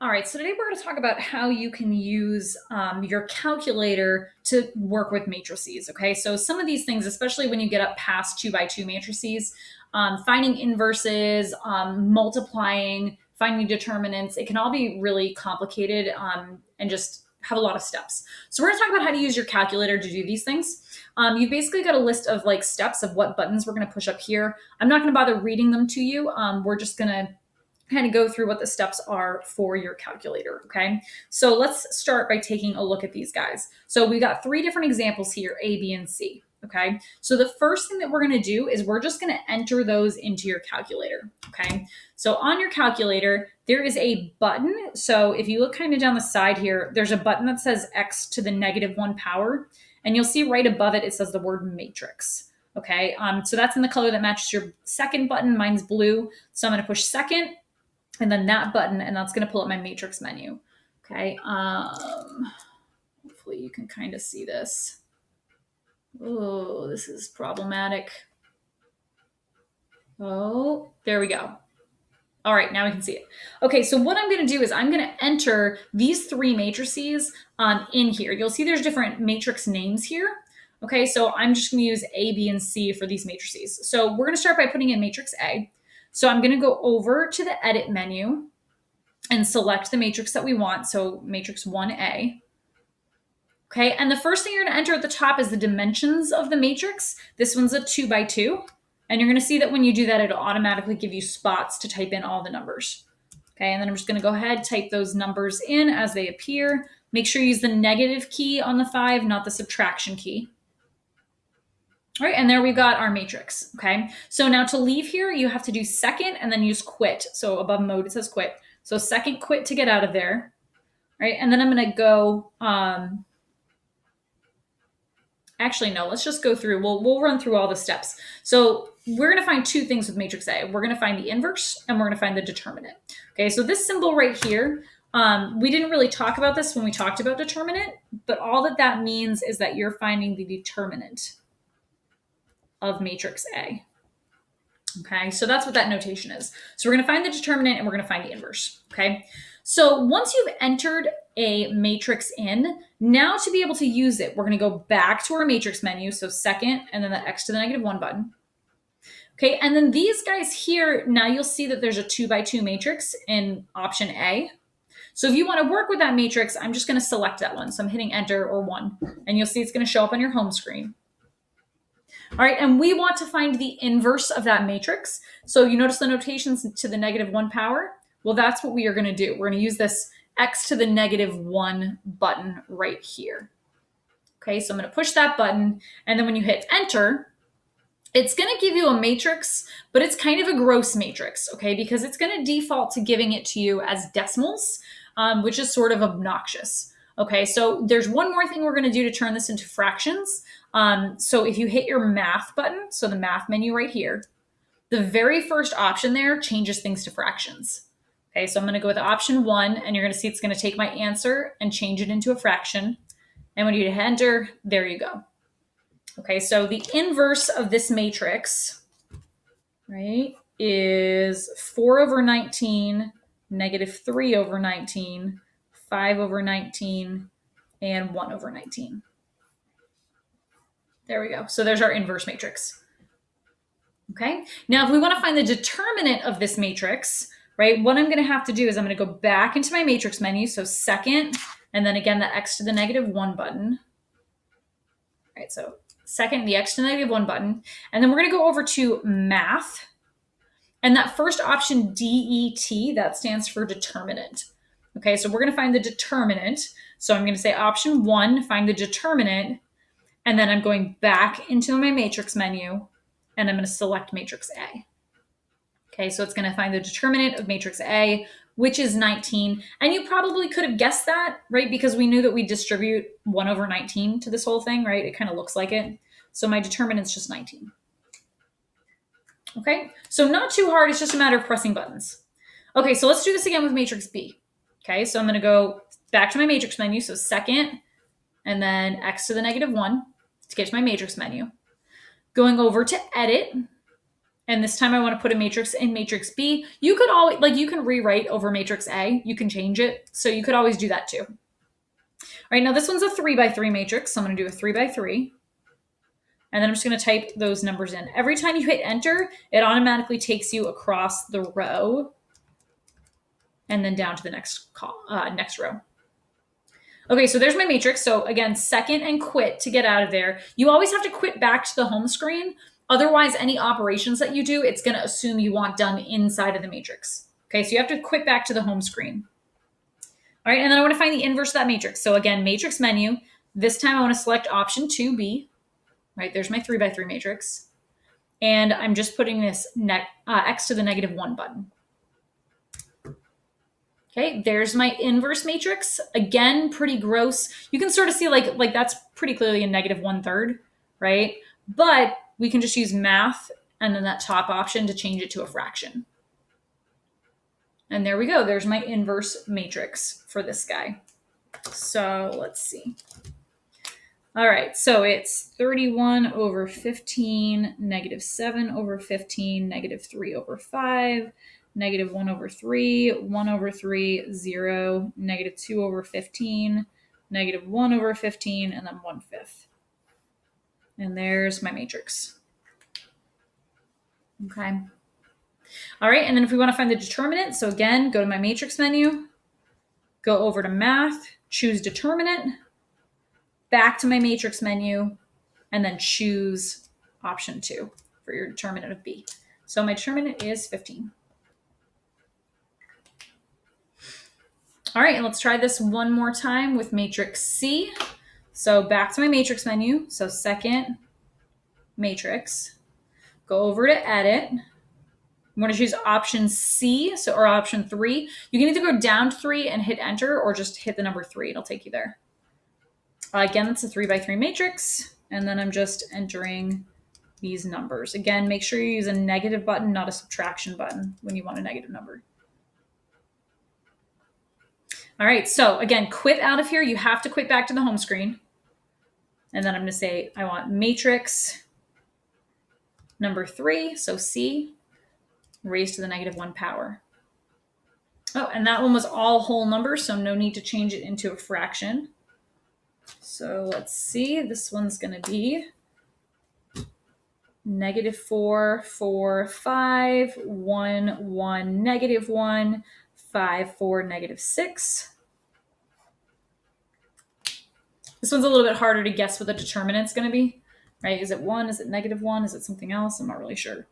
All right, so today we're going to talk about how you can use your calculator to work with matrices. Okay, so some of these things, especially when you get up past 2 by 2 matrices, finding inverses, multiplying, finding determinants, it can all be really complicated and just have a lot of steps. So we're going to talk about how to use your calculator to do these things. You've basically got a list of like steps of what buttons we're going to push up here. I'm not going to bother reading them to you. We're just going to kind of go through what the steps are for your calculator, okay? So let's start by taking a look at these guys. So we got 3 different examples here, A, B, and C, okay? So the first thing that we're gonna do is we're just gonna enter those into your calculator, okay? So on your calculator, there is a button. So if you look kind of down the side here, there's a button that says x to the -1 power, and you'll see right above it, it says the word matrix. Okay, so that's in the color that matches your second button. Mine's blue. So I'm gonna push second, and then that button, and that's going to pull up my matrix menu. Okay. Hopefully you can kind of see this. Oh, this is problematic. Oh, there we go. All right, now we can see it. Okay, so what I'm going to do is I'm going to enter these 3 matrices in here. You'll see there's different matrix names here. Okay, so I'm just going to use A, B, and C for these matrices. So we're going to start by putting in matrix A. So I'm going to go over to the edit menu and select the matrix that we want. So matrix 1A. Okay, and the first thing you're going to enter at the top is the dimensions of the matrix. This one's a 2 by 2. And you're going to see that when you do that, it'll automatically give you spots to type in all the numbers. Okay, and then I'm just going to go ahead, type those numbers in as they appear. Make sure you use the negative key on the 5, not the subtraction key. All right, and there we've got our matrix, okay? So now to leave here, you have to do second and then use quit. So above mode, it says quit. So second quit to get out of there, right? And then I'm gonna go, actually, no, let's just go through, we'll run through all the steps. So we're gonna find 2 things with matrix A. We're gonna find the inverse and we're gonna find the determinant. Okay, so this symbol right here, we didn't really talk about this when we talked about determinant, but all that means is that you're finding the determinant of matrix A. Okay, so that's what that notation is. So we're going to find the determinant and we're going to find the inverse. Okay, so once you've entered a matrix in, now to be able to use it, we're going to go back to our matrix menu. So second, and then the x to the -1 button. Okay, and then these guys here, now you'll see that there's a 2 by 2 matrix in option A. So if you want to work with that matrix, I'm just going to select that one. So I'm hitting enter or 1, and you'll see it's going to show up on your home screen. All right, and we want to find the inverse of that matrix. So you notice the notations to the -1 power? Well, that's what we are going to do. We're going to use this x to the -1 button right here. Okay, so I'm going to push that button, and then when you hit enter, it's going to give you a matrix, but it's kind of a gross matrix, okay, because it's going to default to giving it to you as decimals, which is sort of obnoxious. Okay, so there's one more thing we're going to do to turn this into fractions. So if you hit your math button, so the math menu right here, the very first option there changes things to fractions. Okay, so I'm going to go with option 1, and you're going to see it's going to take my answer and change it into a fraction. And when you hit enter, there you go. Okay, so the inverse of this matrix, right, is 4/19, -3/19, 5/19, and 1/19. There we go. So there's our inverse matrix. Okay. Now, if we want to find the determinant of this matrix, right, what I'm going to have to do is I'm going to go back into my matrix menu. So second, and then again, the x to the -1 button. All right. So second, the x to the -1 button. And then we're going to go over to math. And that first option, DET, that stands for determinant. Okay. So we're going to find the determinant. So I'm going to say option 1, find the determinant. And then I'm going back into my matrix menu, and I'm going to select matrix A. Okay, so it's going to find the determinant of matrix A, which is 19. And you probably could have guessed that, right? Because we knew that we distribute 1/19 to this whole thing, right? It kind of looks like it. So my determinant's just 19. Okay, so not too hard. It's just a matter of pressing buttons. Okay, so let's do this again with matrix B. Okay, so I'm going to go back to my matrix menu. So second, and then x to the -1 to get to my matrix menu. Going over to edit, And this time I want to put a matrix in matrix B. You could always, like, you can rewrite over matrix A. You can change it. So you could always do that too. All right, now this one's a 3x3 matrix. So I'm going to do a 3x3. And then I'm just going to type those numbers in. Every time you hit enter, it automatically takes you across the row and then down to the next row. Okay, so there's my matrix. So again, second and quit to get out of there. You always have to quit back to the home screen. Otherwise, any operations that you do, it's going to assume you want done inside of the matrix. Okay, so you have to quit back to the home screen. All right, and then I want to find the inverse of that matrix. So again, matrix menu. This time I want to select option 2B. Right, there's my 3x3 matrix. And I'm just putting this x to the -1 button. Okay, there's my inverse matrix. Again, pretty gross. You can sort of see like that's pretty clearly a -1/3, right? But we can just use math and then that top option to change it to a fraction. And there we go. There's my inverse matrix for this guy. So let's see. All right, so it's 31 over 15, -7 over 15, -3 over 5, -1 over 3, 1 over 3, 0, -2 over 15, -1 over 15, and then 1/5. And there's my matrix. Okay. All right, and then if we want to find the determinant, so again, go to my matrix menu, go over to math, choose determinant, back to my matrix menu, and then choose option 2 for your determinant of B. So my determinant is 15. All right, and let's try this one more time with matrix C. So back to my matrix menu. So second matrix, go over to edit. I'm going to choose option C, or option 3. You can either go down to 3 and hit enter, or just hit the number 3. It'll take you there. Again, that's a 3x3 matrix. And then I'm just entering these numbers. Again, make sure you use a negative button, not a subtraction button when you want a negative number. All right, so again, quit out of here. You have to quit back to the home screen. And then I'm going to say I want matrix number 3, so C, raised to the -1 power. Oh, and that one was all whole numbers, so no need to change it into a fraction. So let's see, this one's going to be -4, 4, 5, 1, 1, -1, 5, 4, -6. This one's a little bit harder to guess what the determinant's going to be, right? Is it 1? Is it -1? Is it something else? I'm not really sure.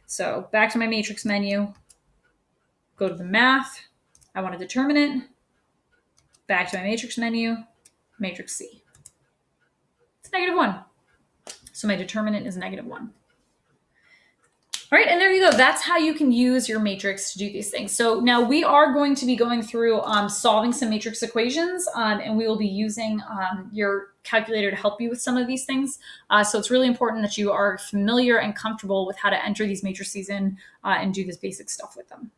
So back to my matrix menu, go to the math. I want a determinant. Back to my matrix menu, matrix C. It's -1. So my determinant is -1. All right, and there you go. That's how you can use your matrix to do these things. So now we are going to be going through solving some matrix equations, and we will be using your calculator to help you with some of these things. So it's really important that you are familiar and comfortable with how to enter these matrices in and do this basic stuff with them.